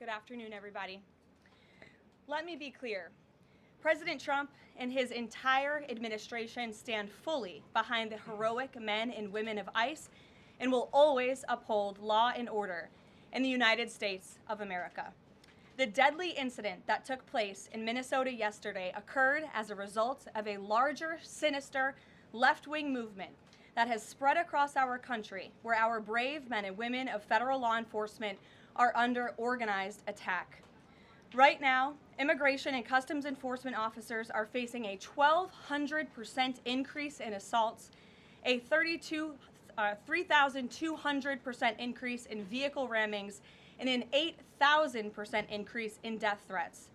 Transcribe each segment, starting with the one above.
Good afternoon, everybody. Let me be clear. President Trump and his entire administration stand fully behind the heroic men and women of ICE and will always uphold law and order in the United States of America. The deadly incident that took place in Minnesota yesterday occurred as a result of a larger, sinister, left-wing movement that has spread across our country, where our brave men and women of federal law enforcement are under organized attack. Right now, immigration and customs enforcement officers are facing a 1,200% increase in assaults, a 3,200% increase in vehicle rammings, and an 8,000% increase in death threats.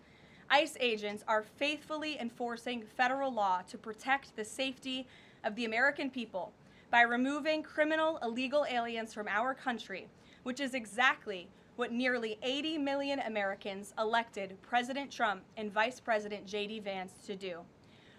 ICE agents are faithfully enforcing federal law to protect the safety of the American people by removing criminal illegal aliens from our country, which is exactly what nearly 80 million Americans elected President Trump and Vice President J.D. Vance to do.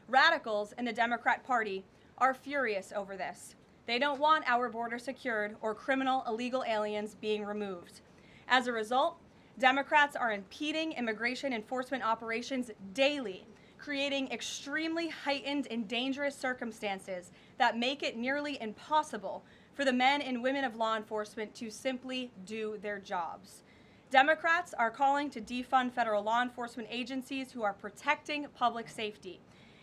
Radicals in the Democrat Party are furious over this. They don't want our border secured or criminal illegal aliens being removed. As a result, Democrats are impeding immigration enforcement operations daily, creating extremely heightened and dangerous circumstances that make it nearly impossible for the men and women of law enforcement to simply do their jobs. Democrats are calling to defund federal law enforcement agencies who are protecting public safety.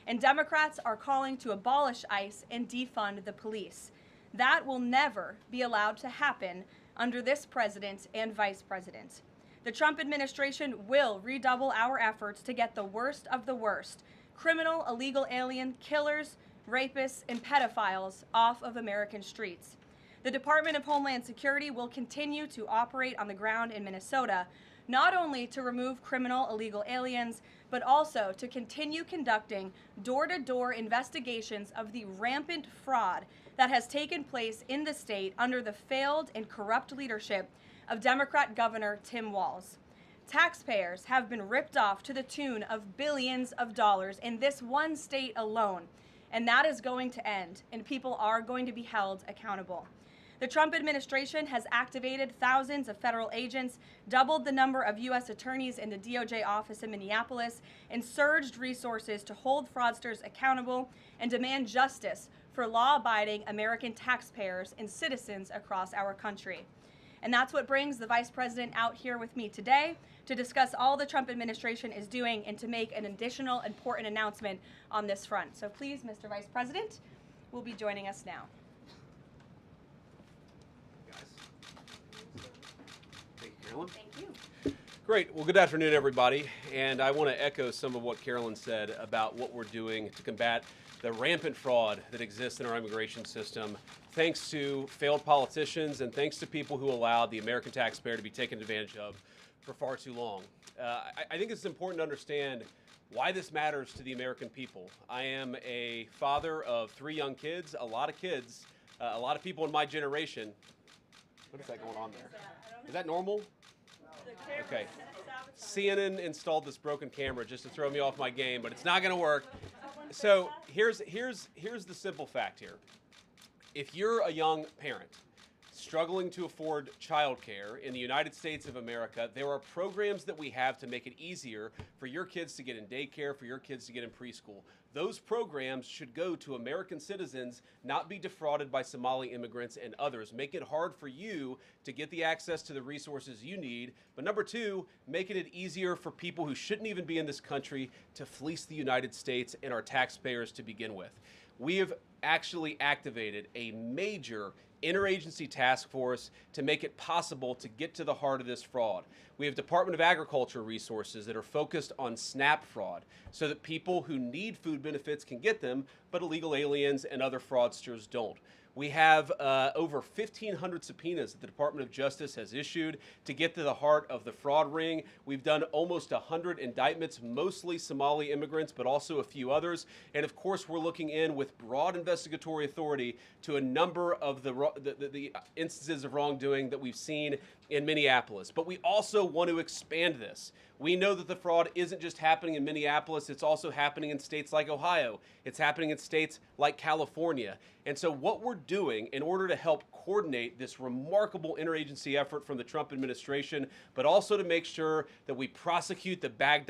And Democrats are calling to abolish ICE and defund the police. That will never be allowed to happen under this president and vice president. The Trump administration will redouble our efforts to get the worst of the worst, criminal illegal alien killers, rapists, and pedophiles off of American streets. The Department of Homeland Security will continue to operate on the ground in Minnesota, not only to remove criminal illegal aliens, but also to continue conducting door-to-door investigations of the rampant fraud that has taken place in the state under the failed and corrupt leadership of Democrat Governor Tim Walz. Taxpayers have been ripped off to the tune of billions of dollars in this one state alone, and that is going to end, and people are going to be held accountable. The Trump administration has activated thousands of federal agents, doubled the number of U.S. attorneys in the DOJ office in Minneapolis, and surged resources to hold fraudsters accountable and demand justice for law-abiding American taxpayers and citizens across our country. And that's what brings the Vice President out here with me today to discuss all the Trump administration is doing and to make an additional important announcement on this front. So please, Mr. Vice President, will be joining us now. Thank you. Great. Well, good afternoon, everybody. And I want to echo some of what Karoline said about what we're doing to combat the rampant fraud that exists in our immigration system, thanks to failed politicians and thanks to people who allowed the American taxpayer to be taken advantage of for far too long. I think it's important to understand why this matters to the American people. I am a father of 3 young kids, a lot of people in my generation. What is that going on there? Is that normal? Okay. CNN installed this broken camera just to throw me off my game, but it's not going to work. So here's the simple fact here. If you're a young parent struggling to afford childcare in the United States of America, there are programs that we have to make it easier for your kids to get in daycare, for your kids to get in preschool. Those programs should go to American citizens, not be defrauded by Somali immigrants and others. Make it hard for you to get the access to the resources you need. But number 2, making it easier for people who shouldn't even be in this country to fleece the United States and our taxpayers to begin with. We have actually activated a major interagency task force to make it possible to get to the heart of this fraud. We have Department of Agriculture resources that are focused on SNAP fraud so that people who need food benefits can get them, but illegal aliens and other fraudsters don't. We have over 1,500 subpoenas that the Department of Justice has issued to get to the heart of the fraud ring. We've done almost 100 indictments, mostly Somali immigrants, but also a few others. And of course, we're looking in with broad investigatory authority to a number of the instances of wrongdoing that we've seen in Minneapolis. But we also want to expand this. We know that the fraud isn't just happening in Minneapolis, it's also happening in states like Ohio. It's happening in states like California. And so what we're doing in order to help coordinate this remarkable interagency effort from the Trump administration, but also to make sure that we prosecute the bad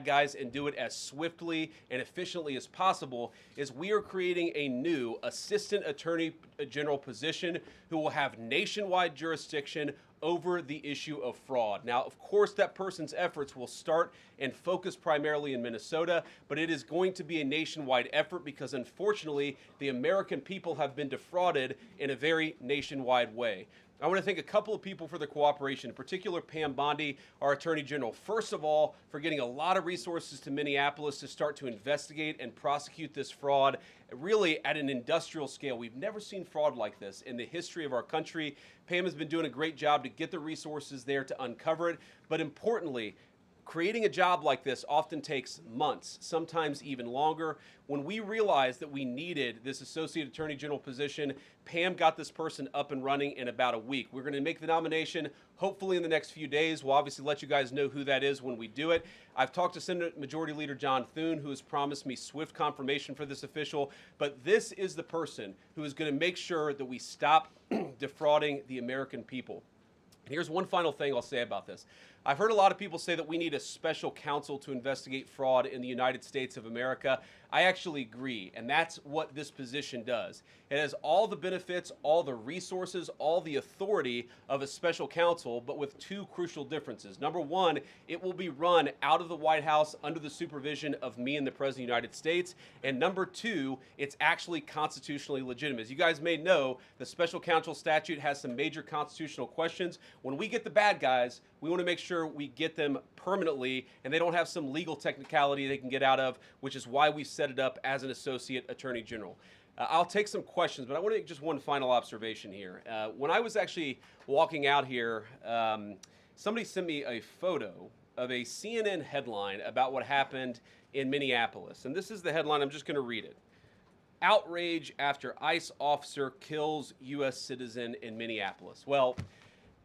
guys and do it as swiftly and efficiently as possible, is we are creating a new Assistant Attorney General position who will have nationwide jurisdiction over the issue of fraud. Now, of course, that person's efforts will start and focus primarily in Minnesota, but it is going to be a nationwide effort because, unfortunately, the American people have been defrauded in a very nationwide way. I want to thank a couple of people for their cooperation, in particular Pam Bondi, our Attorney General, first of all, for getting a lot of resources to Minneapolis to start to investigate and prosecute this fraud really at an industrial scale. We've never seen fraud like this in the history of our country. Pam has been doing a great job to get the resources there to uncover it, but importantly, creating a job like this often takes months, sometimes even longer. When we realized that we needed this Associate Attorney General position, Pam got this person up and running in about a week. We're going to make the nomination hopefully in the next few days. We'll obviously let you guys know who that is when we do it. I've talked to Senate Majority Leader John Thune, who has promised me swift confirmation for this official, but this is the person who is going to make sure that we stop defrauding the American people. Here's one final thing I'll say about this. I've heard a lot of people say that we need a special counsel to investigate fraud in the United States of America. I actually agree, and that's what this position does. It has all the benefits, all the resources, all the authority of a special counsel, but with two crucial differences. Number one, it will be run out of the White House under the supervision of me and the President of the United States. And number two, it's actually constitutionally legitimate. As you guys may know, the special counsel statute has some major constitutional questions. When we get the bad guys, we want to make sure we get them permanently and they don't have some legal technicality they can get out of, which is why we set it up as an Associate Attorney General. I'll take some questions, but I want to make just one final observation here. When I was actually walking out here, somebody sent me a photo of a CNN headline about what happened in Minneapolis. And this is the headline. I'm just going to read it. Outrage after ICE officer kills U.S. citizen in Minneapolis. Well,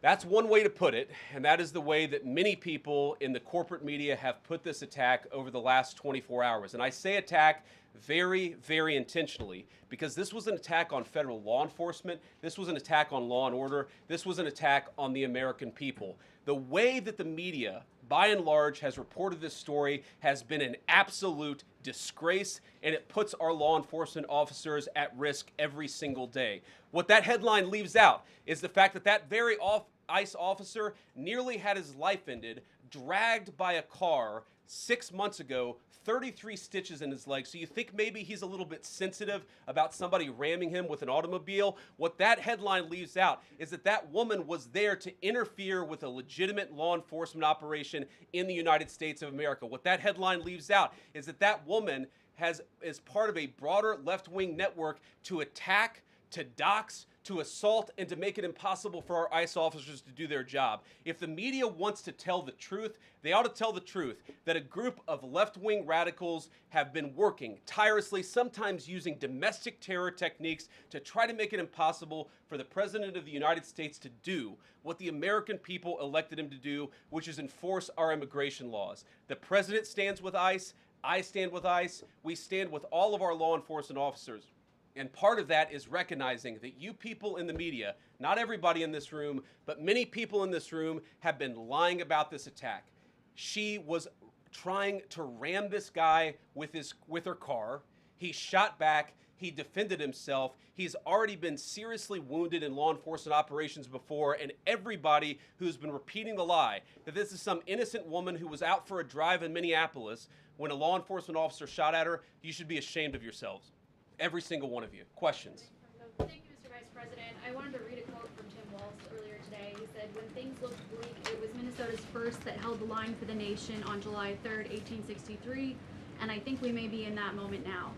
that's one way to put it, and that is the way that many people in the corporate media have put this attack over the last 24 hours. And I say attack very, very intentionally because this was an attack on federal law enforcement. This was an attack on law and order. This was an attack on the American people. The way that the media, by and large, has reported this story has been an absolute disgrace, and it puts our law enforcement officers at risk every single day. What that headline leaves out is the fact that that very ICE officer nearly had his life ended, dragged by a car 6 months ago, 33 stitches in his leg. So you think maybe he's a little bit sensitive about somebody ramming him with an automobile? What that headline leaves out is that that woman was there to interfere with a legitimate law enforcement operation in the United States of America. What that headline leaves out is that that woman is part of a broader left-wing network to attack, to dox, to assault, and to make it impossible for our ICE officers to do their job. If the media wants to tell the truth, they ought to tell the truth that a group of left-wing radicals have been working tirelessly, sometimes using domestic terror techniques to try to make it impossible for the President of the United States to do what the American people elected him to do, which is enforce our immigration laws. The President stands with ICE. I stand with ICE. We stand with all of our law enforcement officers. And part of that is recognizing that you people in the media, not everybody in this room, but many people in this room have been lying about this attack. She was trying to ram this guy with her car. He shot back. He defended himself. He's already been seriously wounded in law enforcement operations before, and everybody who's been repeating the lie that this is some innocent woman who was out for a drive in Minneapolis when a law enforcement officer shot at her, you should be ashamed of yourselves. Every single one of you. Questions? Thank you, Mr. Vice President. I wanted to read a quote from Tim Walz earlier today. He said, "When things looked bleak, it was Minnesota's first that held the line for the nation on July 3rd, 1863, and I think we may be in that moment now."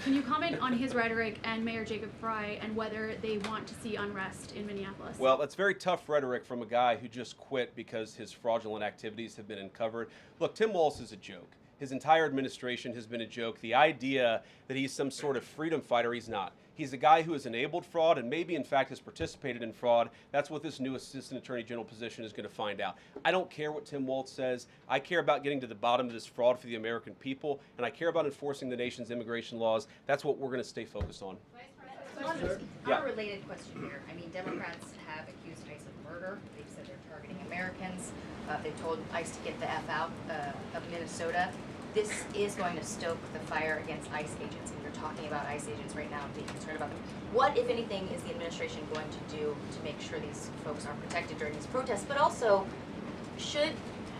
Can you comment on his rhetoric and Mayor Jacob Frey and whether they want to see unrest in Minneapolis? Well, that's very tough rhetoric from a guy who just quit because his fraudulent activities have been uncovered. Look, Tim Walz is a joke. His entire administration has been a joke. The idea that he's some sort of freedom fighter, he's not. He's a guy who has enabled fraud and maybe in fact has participated in fraud. That's what this new Assistant Attorney General position is going to find out. I don't care what Tim Walz says. I care about getting to the bottom of this fraud for the American people, and I care about enforcing the nation's immigration laws. That's what we're going to stay focused on. Yeah. Unrelated question here. I mean, Democrats have accused ICE of murder. They've said they're targeting Americans. They've told ICE to get the F out of Minnesota. This is going to stoke the fire against ICE agents, and you're talking about ICE agents right now and being concerned about them. What, if anything, is the administration going to do to make sure these folks are protected during these protests? But also, should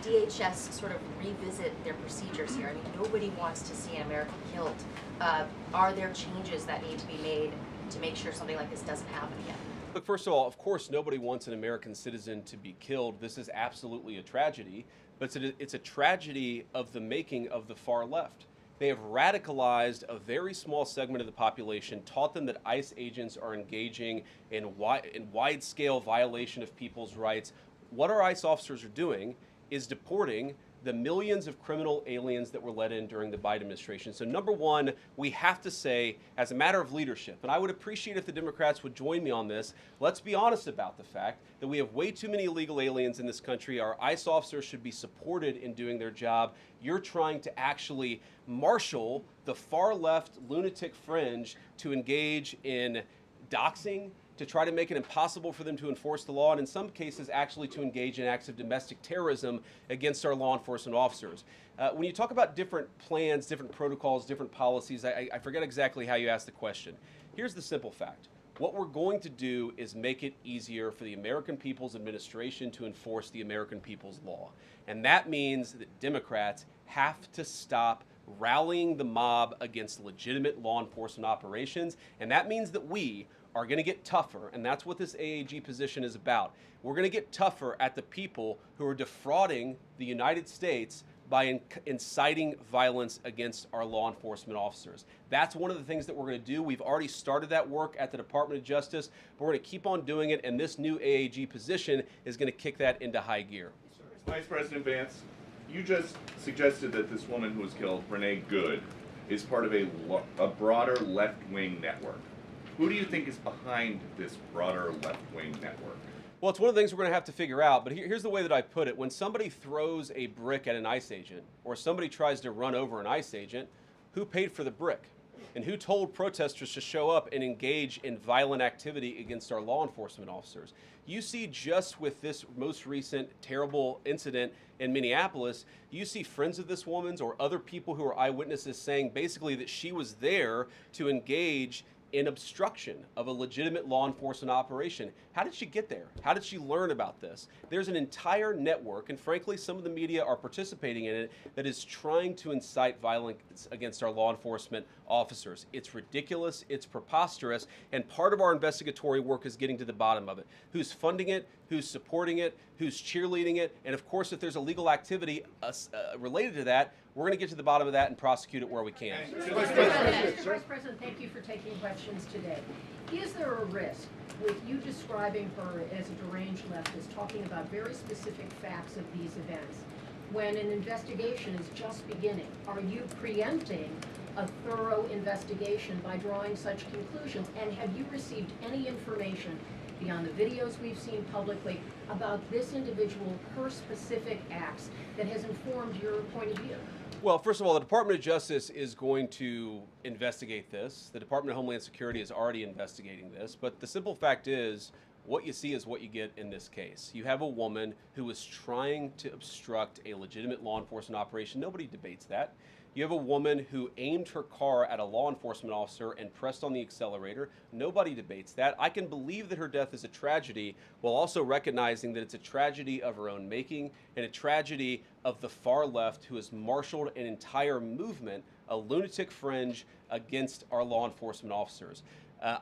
DHS sort of revisit their procedures here? I mean, nobody wants to see an American killed. Are there changes that need to be made to make sure something like this doesn't happen again? Look, first of all, of course, nobody wants an American citizen to be killed. This is absolutely a tragedy, but it's a tragedy of the making of the far left. They have radicalized a very small segment of the population, taught them that ICE agents are engaging in wide-scale violation of people's rights. What our ICE officers are doing is deporting the millions of criminal aliens that were let in during the Biden administration. So number one, we have to say, as a matter of leadership, and I would appreciate if the Democrats would join me on this, let's be honest about the fact that we have way too many illegal aliens in this country. Our ICE officers should be supported in doing their job. You're trying to actually marshal the far left lunatic fringe to engage in doxing, to try to make it impossible for them to enforce the law, and in some cases actually to engage in acts of domestic terrorism against our law enforcement officers. When you talk about different plans, different protocols, different policies, I forget exactly how you asked the question. Here's the simple fact. What we're going to do is make it easier for the American People's Administration to enforce the American people's law. And that means that Democrats have to stop rallying the mob against legitimate law enforcement operations, and that means that we are going to get tougher, and that's what this AAG position is about. We're going to get tougher at the people who are defrauding the United States by inciting violence against our law enforcement officers. That's one of the things that we're going to do. We've already started that work at the Department of Justice, but we're going to keep on doing it, and this new AAG position is going to kick that into high gear. Vice President Vance, you just suggested that this woman who was killed, Renee Good, is part of a broader left-wing network. Who do you think is behind this broader left-wing network? Well, it's one of the things we're going to have to figure out, but here's the way that I put it. When somebody throws a brick at an ICE agent, or somebody tries to run over an ICE agent, who paid for the brick? And who told protesters to show up and engage in violent activity against our law enforcement officers? You see, just with this most recent terrible incident in Minneapolis, you see friends of this woman's or other people who are eyewitnesses saying basically that she was there to engage in obstruction of a legitimate law enforcement operation. How did she get there? How did she learn about this? There's an entire network, and frankly, some of the media are participating in it, that is trying to incite violence against our law enforcement officers. It's ridiculous, it's preposterous, and part of our investigatory work is getting to the bottom of it. Who's funding it? Who's supporting it? Who's cheerleading it? And of course, if there's illegal activity related to that, we're going to get to the bottom of that and prosecute it where we can. Vice President, thank you for taking questions today. Is there a risk with you describing her as a deranged leftist, talking about very specific facts of these events, when an investigation is just beginning? Are you preempting a thorough investigation by drawing such conclusions? And have you received any information beyond the videos we've seen publicly about this individual, her specific acts, that has informed your point of view? Well, first of all, the Department of Justice is going to investigate this. The Department of Homeland Security is already investigating this. But the simple fact is, what you see is what you get in this case. You have a woman who was trying to obstruct a legitimate law enforcement operation. Nobody debates that. You have a woman who aimed her car at a law enforcement officer and pressed on the accelerator. Nobody debates that. I can believe that her death is a tragedy, while also recognizing that it's a tragedy of her own making and a tragedy of the far left who has marshaled an entire movement, a lunatic fringe, against our law enforcement officers.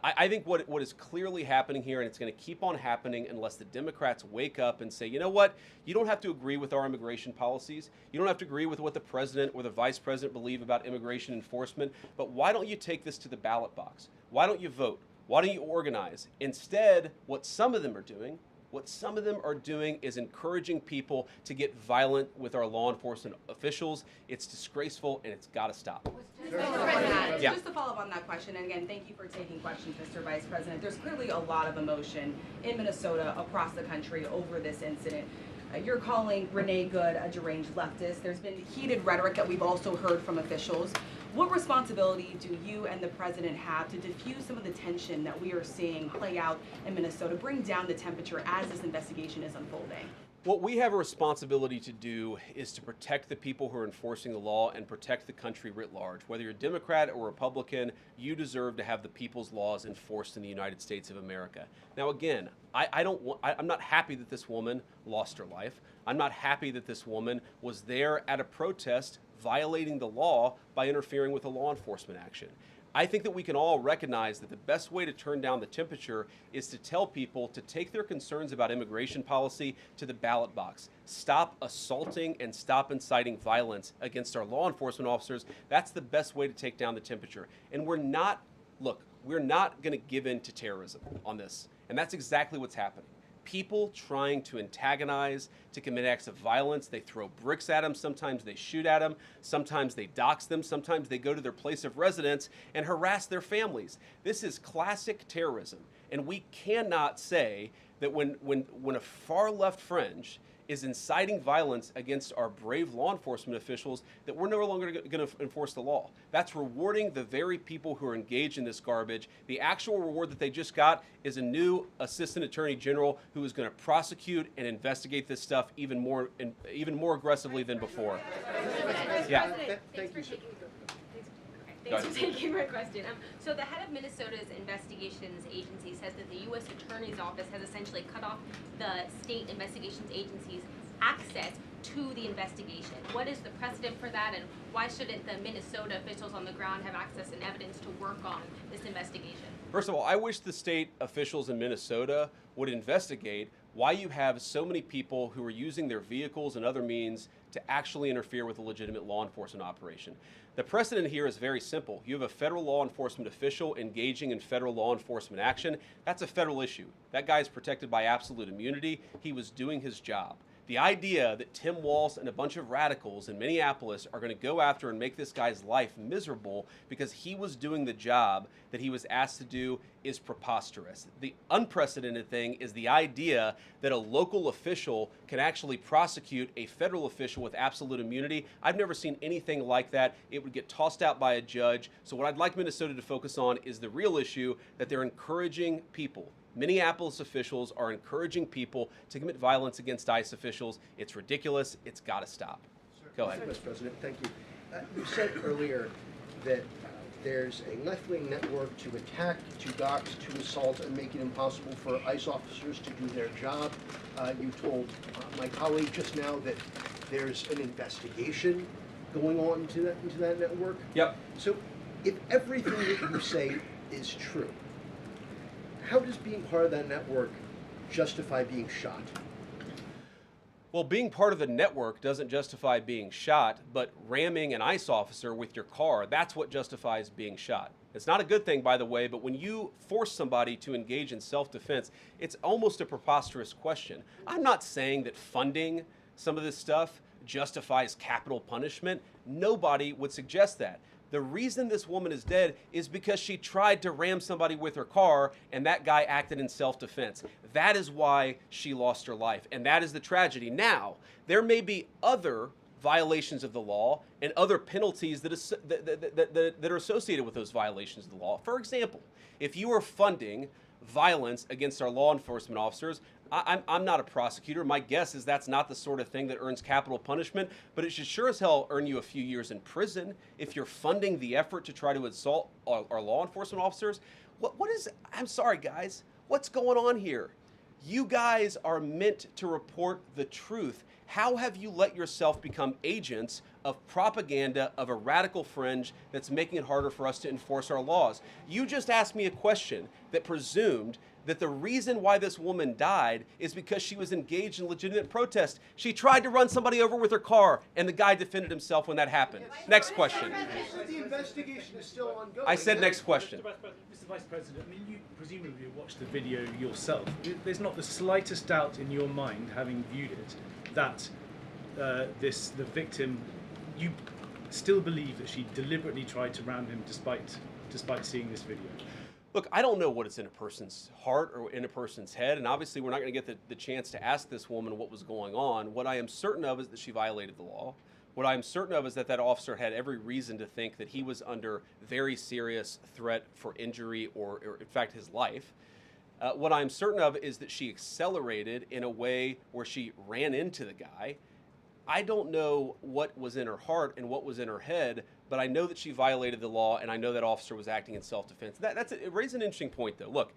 I think what is clearly happening here, and it's going to keep on happening unless the Democrats wake up and say, you know what, you don't have to agree with our immigration policies. You don't have to agree with what the president or the vice president believe about immigration enforcement, but why don't you take this to the ballot box? Why don't you vote? Why don't you organize? Instead, what some of them are doing, What some of them are doing is encouraging people to get violent with our law enforcement officials. It's disgraceful and it's got to stop. Yeah. Just to follow up on that question, and again, thank you for taking questions, Mr. Vice President. There's clearly a lot of emotion in Minnesota, across the country, over this incident. You're calling Renee Good a deranged leftist. There's been heated rhetoric that we've also heard from officials. What responsibility do you and the president have to diffuse some of the tension that we are seeing play out in Minnesota, bring down the temperature as this investigation is unfolding? What we have a responsibility to do is to protect the people who are enforcing the law and protect the country writ large. Whether you're Democrat or Republican, you deserve to have the people's laws enforced in the United States of America. Now, again, I'm not happy that this woman lost her life. I'm not happy that this woman was there at a protest violating the law by interfering with a law enforcement action. I think that we can all recognize that the best way to turn down the temperature is to tell people to take their concerns about immigration policy to the ballot box. Stop assaulting and stop inciting violence against our law enforcement officers. That's the best way to take down the temperature. And we're not going to give in to terrorism on this. And that's exactly what's happening. People trying to antagonize, to commit acts of violence. They throw bricks at them. Sometimes they shoot at them. Sometimes they dox them. Sometimes they go to their place of residence and harass their families. This is classic terrorism. And we cannot say that when a far left fringe is inciting violence against our brave law enforcement officials, that we're no longer going to enforce the law. That's rewarding the very people who are engaged in this garbage. The actual reward that they just got is a new assistant attorney general who is going to prosecute and investigate this stuff even more aggressively than before. Yeah. Thanks for taking my question. So the head of Minnesota's investigations agency says that the U.S. Attorney's Office has essentially cut off the state investigations agency's access to the investigation. What is the precedent for that, and why shouldn't the Minnesota officials on the ground have access and evidence to work on this investigation? First of all, I wish the state officials in Minnesota would investigate why you have so many people who are using their vehicles and other means to actually interfere with a legitimate law enforcement operation. The precedent here is very simple. You have a federal law enforcement official engaging in federal law enforcement action. That's a federal issue. That guy is protected by absolute immunity. He was doing his job. The idea that Tim Walz and a bunch of radicals in Minneapolis are going to go after and make this guy's life miserable because he was doing the job that he was asked to do is preposterous. The unprecedented thing is the idea that a local official can actually prosecute a federal official with absolute immunity. I've never seen anything like that. It would get tossed out by a judge. So what I'd like Minnesota to focus on is the real issue, that they're encouraging people. Minneapolis officials are encouraging people to commit violence against ICE officials. It's ridiculous. It's got to stop. Go ahead. Mr. President, thank you. You said earlier that there's a left-wing network to attack, to dox, to assault, and make it impossible for ICE officers to do their job. You told my colleague just now that there's an investigation going on into that network. Yep. So if everything that you say is true, how does being part of that network justify being shot? Well, being part of the network doesn't justify being shot, but ramming an ICE officer with your car, that's what justifies being shot. It's not a good thing, by the way, but when you force somebody to engage in self-defense, it's almost a preposterous question. I'm not saying that funding some of this stuff justifies capital punishment. Nobody would suggest that. The reason this woman is dead is because she tried to ram somebody with her car and that guy acted in self-defense. That is why she lost her life, and that is the tragedy. Now, there may be other violations of the law and other penalties that are associated with those violations of the law. For example, if you are funding violence against our law enforcement officers, I'm not a prosecutor. My guess is that's not the sort of thing that earns capital punishment, but it should sure as hell earn you a few years in prison if you're funding the effort to try to assault our law enforcement officers. I'm sorry, guys. What's going on here? You guys are meant to report the truth. How have you let yourself become agents of propaganda of a radical fringe that's making it harder for us to enforce our laws? You just asked me a question that presumed that the reason why this woman died is because she was engaged in legitimate protest. She tried to run somebody over with her car, and the guy defended himself when that happened. Next question. The investigation is still ongoing. I said next question. Mr. Vice President, I mean, you presumably watched the video yourself. There's not the slightest doubt in your mind, having viewed it, that the victim, you still believe that she deliberately tried to ram him despite seeing this video. Look, I don't know what is in a person's heart or in a person's head, and obviously we're not going to get the chance to ask this woman what was going on. What I am certain of is that she violated the law. What I'm certain of is that that officer had every reason to think that he was under very serious threat for injury or in fact, his life. What I'm certain of is that she accelerated in a way where she ran into the guy. I don't know what was in her heart and what was in her head, but I know that she violated the law, and I know that officer was acting in self-defense. It raises an interesting point, though. Look,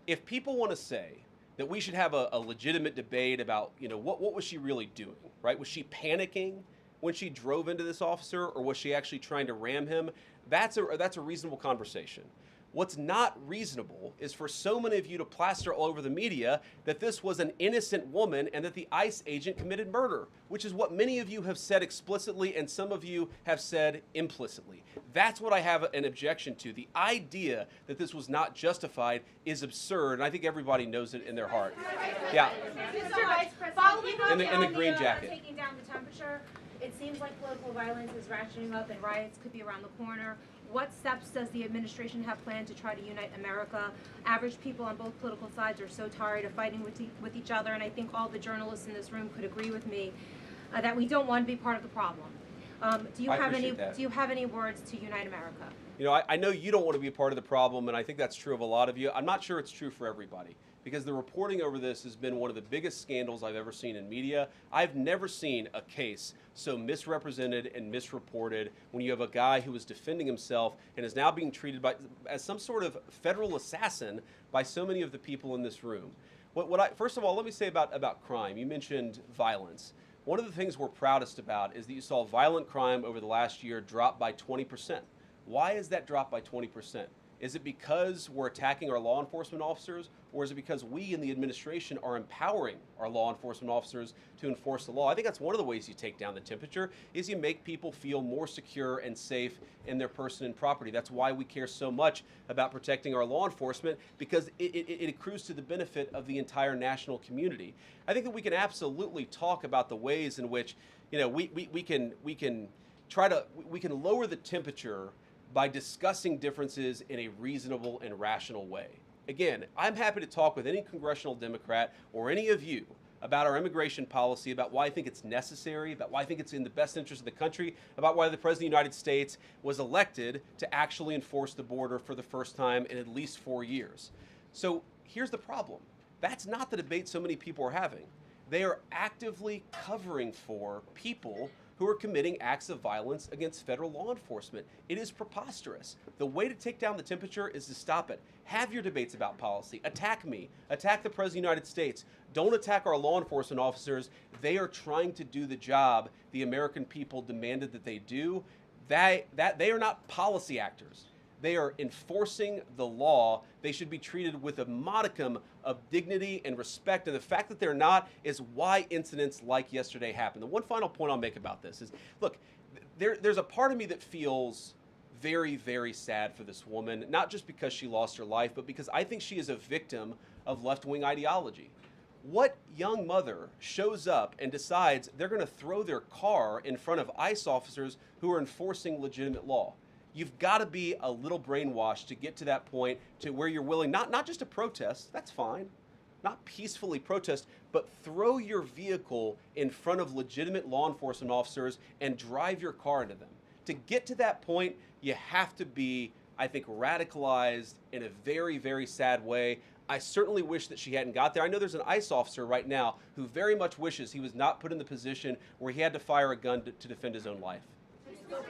if people want to say that we should have a legitimate debate about, what was she really doing, right? Was she panicking when she drove into this officer, or was she actually trying to ram him? That's a reasonable conversation. What's not reasonable is for so many of you to plaster all over the media that this was an innocent woman and that the ICE agent committed murder, which is what many of you have said explicitly and some of you have said implicitly. That's what I have an objection to. The idea that this was not justified is absurd, and I think everybody knows it in their heart. Yeah. Mr. Vice President, in the green jacket. Taking down the temperature, it seems like political violence is ratcheting up and riots could be around the corner. What steps does the administration have planned to try to unite America? Average people on both political sides are so tired of fighting with each other, and I think all the journalists in this room could agree with me that we don't want to be part of the problem. Do you have any words to unite America? I know you don't want to be a part of the problem, and I think that's true of a lot of you. I'm not sure it's true for everybody, because the reporting over this has been one of the biggest scandals I've ever seen in media. I've never seen a case so misrepresented and misreported when you have a guy who was defending himself and is now being treated as some sort of federal assassin by so many of the people in this room. First of all, let me say about crime. You mentioned violence. One of the things we're proudest about is that you saw violent crime over the last year drop by 20%. Why is that drop by 20%? Is it because we're attacking our law enforcement officers, or is it because we in the administration are empowering our law enforcement officers to enforce the law? I think that's one of the ways you take down the temperature, is you make people feel more secure and safe in their person and property. That's why we care so much about protecting our law enforcement, because it accrues to the benefit of the entire national community. I think that we can absolutely talk about the ways in which we can lower the temperature by discussing differences in a reasonable and rational way. Again, I'm happy to talk with any congressional Democrat or any of you about our immigration policy, about why I think it's necessary, about why I think it's in the best interest of the country, about why the President of the United States was elected to actually enforce the border for the first time in at least 4 years. So here's the problem. That's not the debate so many people are having. They are actively covering for people who are committing acts of violence against federal law enforcement. It is preposterous. The way to take down the temperature is to stop it. Have your debates about policy. Attack me. Attack the President of the United States. Don't attack our law enforcement officers. They are trying to do the job the American people demanded that they do. They are not policy actors. They are enforcing the law. They should be treated with a modicum of dignity and respect. And the fact that they're not is why incidents like yesterday happened. The one final point I'll make about this is, look, there's a part of me that feels very, very sad for this woman, not just because she lost her life, but because I think she is a victim of left-wing ideology. What young mother shows up and decides they're going to throw their car in front of ICE officers who are enforcing legitimate law? You've got to be a little brainwashed to get to that point to where you're willing not just to protest, that's fine, not peacefully protest, but throw your vehicle in front of legitimate law enforcement officers and drive your car into them. To get to that point, you have to be, I think, radicalized in a very, very sad way. I certainly wish that she hadn't got there. I know there's an ICE officer right now who very much wishes he was not put in the position where he had to fire a gun to defend his own life.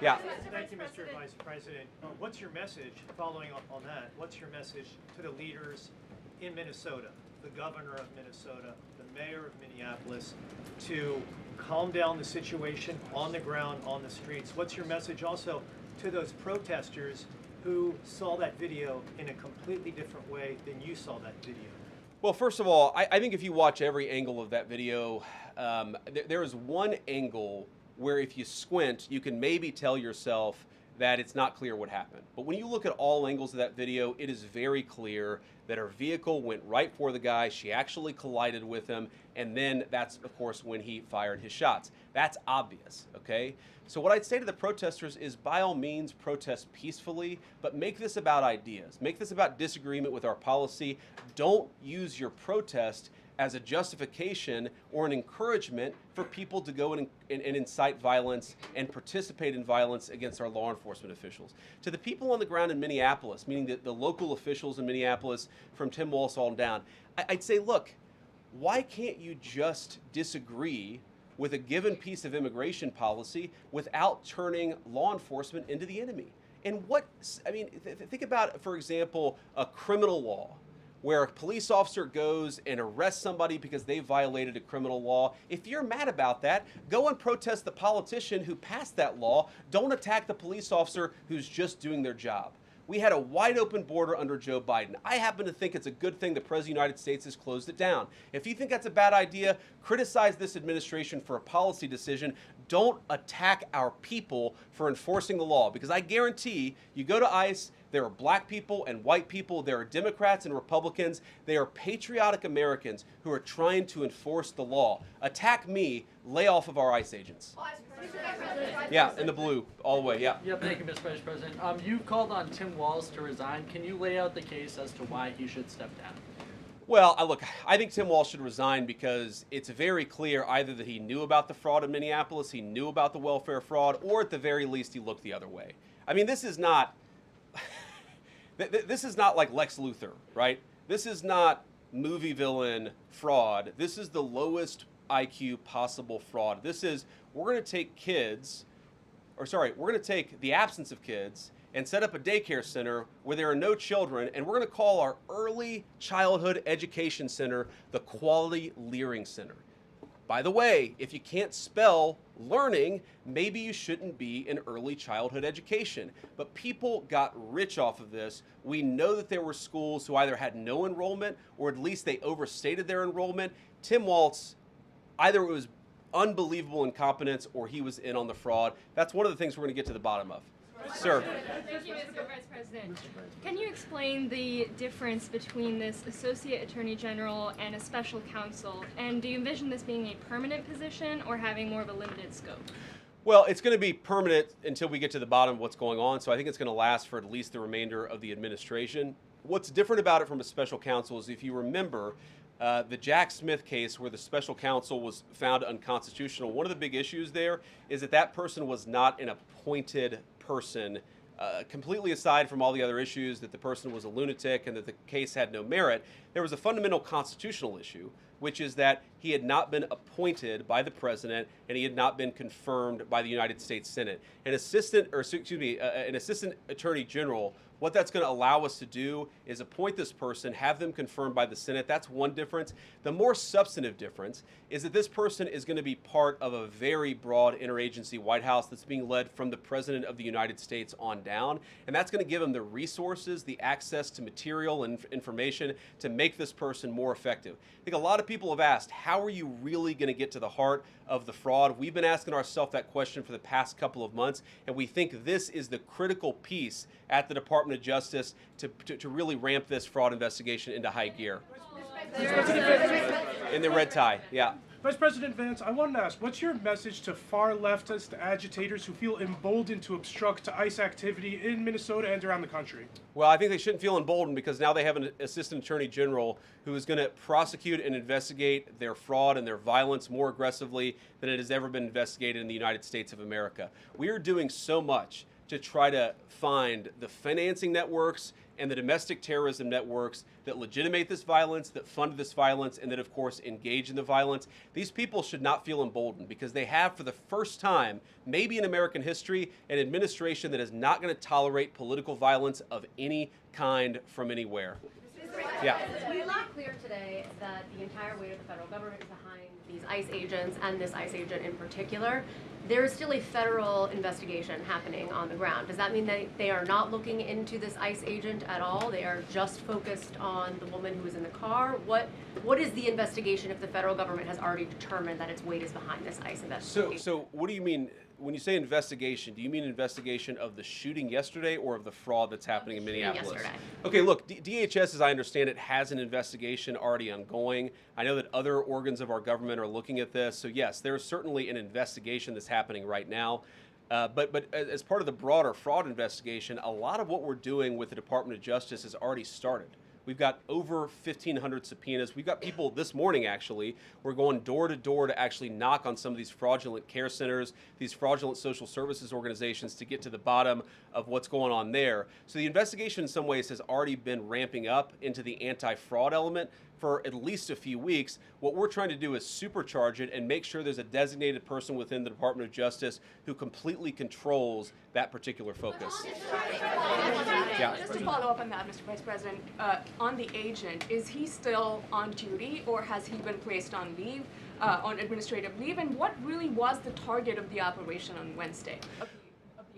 Yeah. Thank you, Mr. Vice President. What's your message, following up on that, what's your message to the leaders in Minnesota, the governor of Minnesota, the mayor of Minneapolis, to calm down the situation on the ground, on the streets? What's your message also to those protesters who saw that video in a completely different way than you saw that video? Well, first of all, I think if you watch every angle of that video, there is one angle where if you squint, you can maybe tell yourself that it's not clear what happened. But when you look at all angles of that video, it is very clear that her vehicle went right for the guy. She actually collided with him. And then that's, of course, when he fired his shots. That's obvious, okay? So what I'd say to the protesters is, by all means, protest peacefully, but make this about ideas. Make this about disagreement with our policy. Don't use your protest as a justification or an encouragement for people to go and incite violence and participate in violence against our law enforcement officials. To the people on the ground in Minneapolis, meaning the local officials in Minneapolis from Tim Walz on down, I'd say, look, why can't you just disagree with a given piece of immigration policy without turning law enforcement into the enemy? And think about, for example, a criminal law where a police officer goes and arrests somebody because they violated a criminal law. If you're mad about that, go and protest the politician who passed that law. Don't attack the police officer who's just doing their job. We had a wide open border under Joe Biden. I happen to think it's a good thing the President of the United States has closed it down. If you think that's a bad idea, criticize this administration for a policy decision. Don't attack our people for enforcing the law, because I guarantee you go to ICE, there are black people and white people, there are Democrats and Republicans, they are patriotic Americans who are trying to enforce the law. Attack me, lay off of our ICE agents. Yeah, in the blue, all the way, yeah. Yep, thank you, Mr. Vice President. You called on Tim Walz to resign. Can you lay out the case as to why he should step down? Well, look, I think Tim Walz should resign because it's very clear either that he knew about the fraud in Minneapolis, he knew about the welfare fraud, or at the very least he looked the other way. I mean, this is not like Lex Luthor, right? This is not movie villain fraud. This is the lowest IQ possible fraud. This is, we're going to take the absence of kids and set up a daycare center where there are no children, and we're going to call our early childhood education center the Quality Learning Center. By the way, if you can't spell learning, maybe you shouldn't be in early childhood education. But people got rich off of this. We know that there were schools who either had no enrollment or at least they overstated their enrollment. Tim Walz, either it was unbelievable incompetence or he was in on the fraud. That's one of the things we're going to get to the bottom of. Sir. Thank you, Mr. Vice President. Can you explain the difference between this Associate Attorney General and a special counsel? And do you envision this being a permanent position or having more of a limited scope? Well, it's going to be permanent until we get to the bottom of what's going on, so I think it's going to last for at least the remainder of the administration. What's different about it from a special counsel is, if you remember, the Jack Smith case where the special counsel was found unconstitutional, one of the big issues there is that that person was not an appointed person, completely aside from all the other issues, that the person was a lunatic and that the case had no merit. There was a fundamental constitutional issue, which is that he had not been appointed by the president and he had not been confirmed by the United States Senate. An assistant attorney general, what that's going to allow us to do is appoint this person, have them confirmed by the Senate. That's one difference. The more substantive difference is that this person is going to be part of a very broad interagency White House that's being led from the President of the United States on down. And that's going to give him the resources, the access to material and information to make this person more effective. I think a lot of people have asked, how are you really going to get to the heart of the fraud? We've been asking ourselves that question for the past couple of months, and we think this is the critical piece at the Department of Justice to really ramp this fraud investigation into high gear. In the red tie, yeah. Vice President Vance, I wanted to ask, what's your message to far leftist agitators who feel emboldened to obstruct ICE activity in Minnesota and around the country? Well, I think they shouldn't feel emboldened because now they have an assistant attorney general who is going to prosecute and investigate their fraud and their violence more aggressively than it has ever been investigated in the United States of America. We are doing so much to try to find the financing networks and the domestic terrorism networks that legitimate this violence, that fund this violence, and that, of course, engage in the violence. These people should not feel emboldened because they have, for the first time, maybe in American history, an administration that is not going to tolerate political violence of any kind from anywhere. Yeah. We not clear today that the entire weight of the federal government is behind these ICE agents and this ICE agent in particular. there is still a federal investigation happening on the ground. Does that mean that they are not looking into this ICE agent at all? They are just focused on the woman who was in the car? What is the investigation if the federal government has already determined that its weight is behind this ICE investigation? So what do you mean when you say investigation? Do you mean investigation of the shooting yesterday or of the fraud that's happening in Minneapolis? Yesterday. Okay, look, DHS, as I understand it, has an investigation already ongoing. I know that other organs of our government are looking at this. So yes, there is certainly an investigation that's happening right now. But as part of the broader fraud investigation, a lot of what we're doing with the Department of Justice has already started. We've got over 1,500 subpoenas. We've got people this morning, actually. We're going door to door to actually knock on some of these fraudulent care centers, these fraudulent social services organizations to get to the bottom of what's going on there. So the investigation in some ways has already been ramping up into the anti-fraud element for at least a few weeks. What we're trying to do is supercharge it and make sure there's a designated person within the Department of Justice who completely controls that particular focus. Yeah. Just to follow up on that, Mr. Vice President, on the agent, is he still on duty or has he been placed on leave, on administrative leave? And what really was the target of the operation on Wednesday?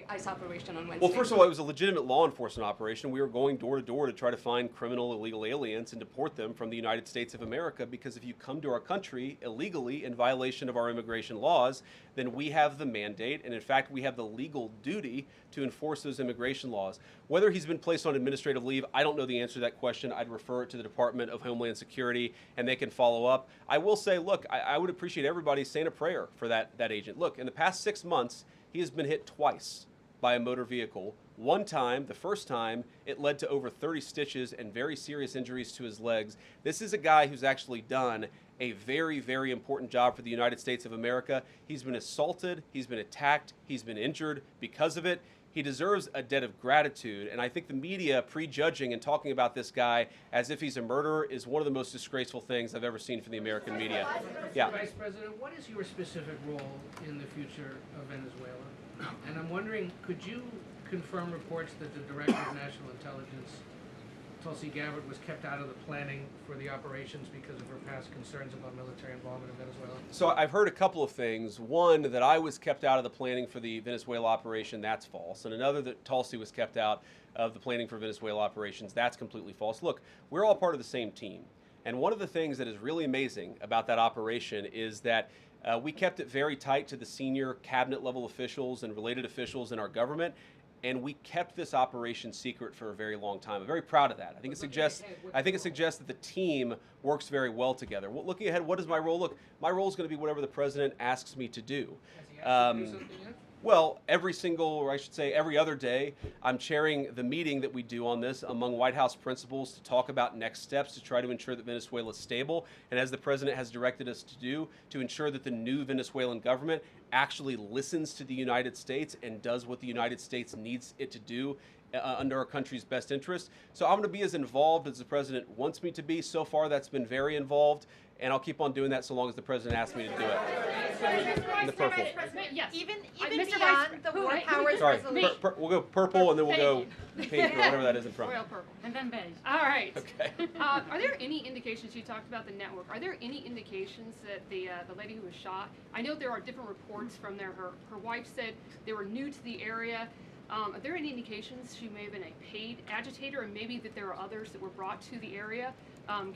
ICE operation on Wednesday? Well, first of all, it was a legitimate law enforcement operation. We were going door to door to try to find criminal illegal aliens and deport them from the United States of America, because if you come to our country illegally in violation of our immigration laws, then we have the mandate, and in fact we have the legal duty to enforce those immigration laws. Whether he's been placed on administrative leave, I don't know the answer to that question. I'd refer it to the Department of Homeland Security and they can follow up. I will say, look, I would appreciate everybody saying a prayer for that agent. Look, in the past 6 months, he has been hit twice by a motor vehicle. One time, the first time, it led to over 30 stitches and very serious injuries to his legs. This is a guy who's actually done a very, very important job for the United States of America. He's been assaulted, he's been attacked, he's been injured because of it. He deserves a debt of gratitude, and I think the media prejudging and talking about this guy as if he's a murderer is one of the most disgraceful things I've ever seen from the American media. Yeah. Vice President, what is your specific role in the future of Venezuela? And I'm wondering, could you confirm reports that the Director of National Intelligence, Tulsi Gabbard, was kept out of the planning for the operations because of her past concerns about military involvement in Venezuela? So I've heard a couple of things. One, that I was kept out of the planning for the Venezuela operation, that's false. And another, that Tulsi was kept out of the planning for Venezuela operations, that's completely false. Look, we're all part of the same team. And one of the things that is really amazing about that operation is that we kept it very tight to the senior cabinet level officials and related officials in our government, and we kept this operation secret for a very long time. I'm very proud of that. I think it suggests that the team works very well together. Well, looking ahead, what is my role? Look, my role is going to be whatever the president asks me to do. Well, every other day, I'm chairing the meeting that we do on this among White House principals to talk about next steps to try to ensure that Venezuela is stable, and as the president has directed us to do, to ensure that the new Venezuelan government actually listens to the United States and does what the United States needs it to do under our country's best interest. So I'm going to be as involved as the president wants me to be. So far, that's been very involved, and I'll keep on doing that so long as the president asks me to do it. In the purple. Yes. Even beyond the war powers Sorry, resolution. we'll go purple and then we'll go pink or whatever that is in front. Royal purple. And then beige. All right. Okay. Are there any indications, you talked about the network, are there any indications that the lady who was shot, I know there are different reports from there, her wife said they were new to the area. Are there any indications she may have been a paid agitator, and maybe that there are others that were brought to the area,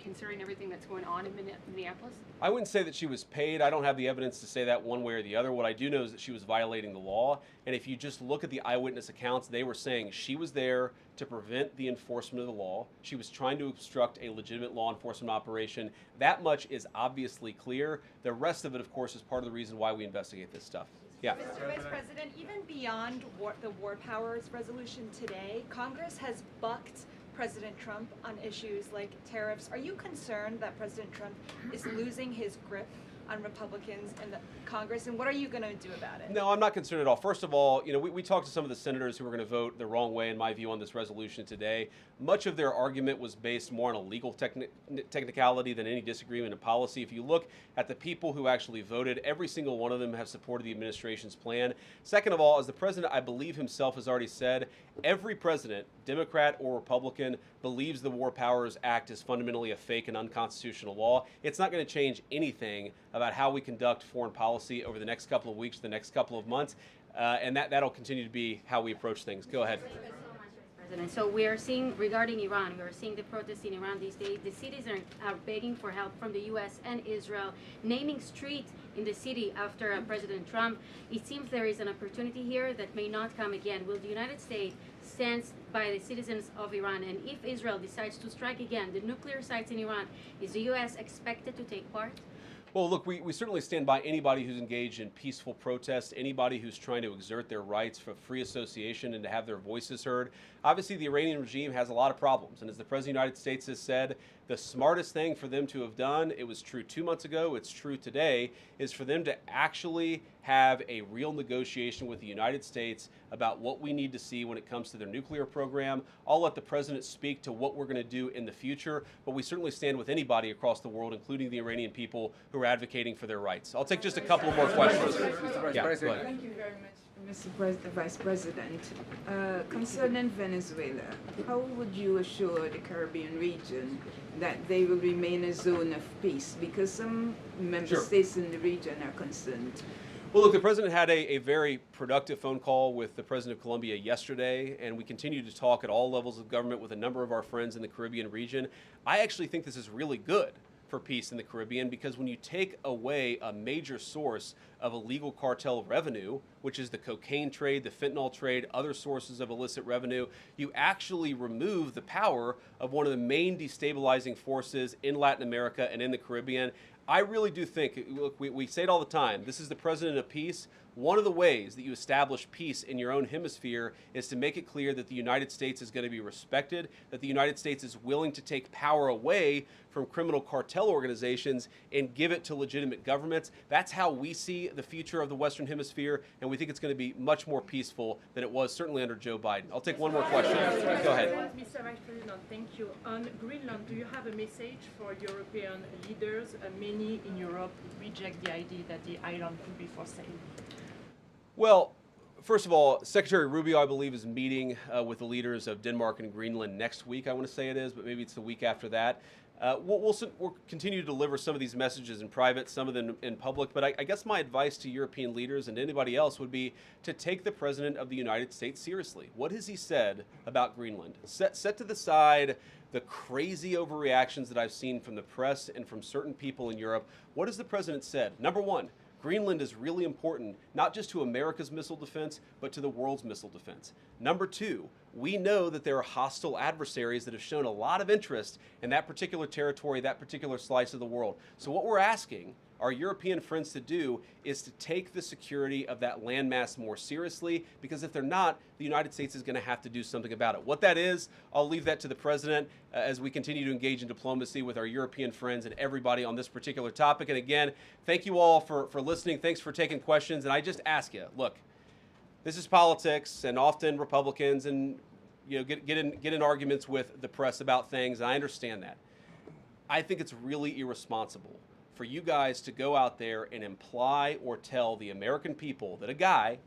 considering everything that's going on in Minneapolis? I wouldn't say that she was paid. I don't have the evidence to say that one way or the other. What I do know is that she was violating the law. And if you just look at the eyewitness accounts, they were saying she was there to prevent the enforcement of the law. She was trying to obstruct a legitimate law enforcement operation. That much is obviously clear. The rest of it, of course, is part of the reason why we investigate this stuff. Yeah. Mr. Vice President, even beyond the war powers resolution today, Congress has bucked President Trump on issues like tariffs. Are you concerned that President Trump is losing his grip on Republicans in the Congress, and what are you going to do about it? No, I'm not concerned at all. First of all, we talked to some of the senators who were going to vote the wrong way, in my view, on this resolution today. Much of their argument was based more on a legal technicality than any disagreement in policy. If you look at the people who actually voted, every single one of them have supported the administration's plan. Second of all, as the president, I believe himself, has already said, every president, Democrat or Republican, believes the War Powers Act is fundamentally a fake and unconstitutional law. It's not going to change anything about how we conduct foreign policy over the next couple of weeks, the next couple of months, and that'll continue to be how we approach things. Go ahead. President. So we are seeing, regarding Iran, we are seeing the protests in Iran these days. The cities are begging for help from the U.S. and Israel, naming streets in the city after President Trump. It seems there is an opportunity here that may not come again. Will the United States stand by the citizens of Iran? And if Israel decides to strike again the nuclear sites in Iran, is the U.S. expected to take part? Well, look, we certainly stand by anybody who's engaged in peaceful protest, anybody who's trying to exert their rights for free association and to have their voices heard. Obviously, the Iranian regime has a lot of problems, and as the President of the United States has said, the smartest thing for them to have done, it was true 2 months ago, it's true today, is for them to actually have a real negotiation with the United States about what we need to see when it comes to their nuclear program. I'll let the President speak to what we're going to do in the future, but we certainly stand with anybody across the world, including the Iranian people who are advocating for their rights. I'll take just a couple more questions. Yeah, go ahead. Thank you very much, Mr. Vice President. Concerning Venezuela, how would you assure the Caribbean region that they will remain a zone of peace? Because some member states in the region are concerned. Well, look, the President had a very productive phone call with the President of Colombia yesterday, and we continue to talk at all levels of government with a number of our friends in the Caribbean region. I actually think this is really good for peace in the Caribbean, because when you take away a major source of illegal cartel revenue, which is the cocaine trade, the fentanyl trade, other sources of illicit revenue, you actually remove the power of one of the main destabilizing forces in Latin America and in the Caribbean. I really do think, look, we say it all the time, this is the President of peace. One of the ways that you establish peace in your own hemisphere is to make it clear that the United States is going to be respected, that the United States is willing to take power away from criminal cartel organizations and give it to legitimate governments. That's how we see the future of the Western Hemisphere, and we think it's going to be much more peaceful than it was certainly under Joe Biden. I'll take one more question. Go ahead. Mr. Vice President, thank you. On Greenland, do you have a message for European leaders? Many in Europe reject the idea that the island could be for sale. Well, first of all, Secretary Rubio, I believe, is meeting with the leaders of Denmark and Greenland next week, I want to say it is, but maybe it's the week after that. We'll continue to deliver some of these messages in private, some of them in public, but I guess my advice to European leaders and anybody else would be to take the President of the United States seriously. What has he said about Greenland? Set to the side the crazy overreactions that I've seen from the press and from certain people in Europe. What has the President said? Number one, Greenland is really important, not just to America's missile defense, but to the world's missile defense. Number two, we know that there are hostile adversaries that have shown a lot of interest in that particular territory, that particular slice of the world. So what we're asking our European friends to do is to take the security of that landmass more seriously, because if they're not, the United States is going to have to do something about it. What that is, I'll leave that to the President as we continue to engage in diplomacy with our European friends and everybody on this particular topic. And again, thank you all for listening. Thanks for taking questions. And I just ask you, look, this is politics, and often Republicans and get in arguments with the press about things. And I understand that. I think it's really irresponsible for you guys to go out there and imply or tell the American people that a guy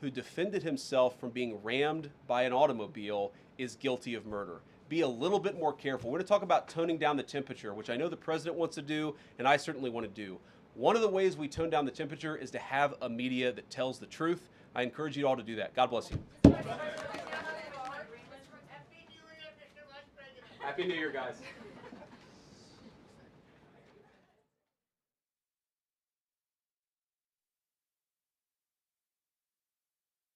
who defended himself from being rammed by an automobile is guilty of murder. Be a little bit more careful. We're going to talk about toning down the temperature, which I know the President wants to do, and I certainly want to do. One of the ways we tone down the temperature is to have a media that tells the truth. I encourage you all to do that. God bless you. Happy New Year, guys.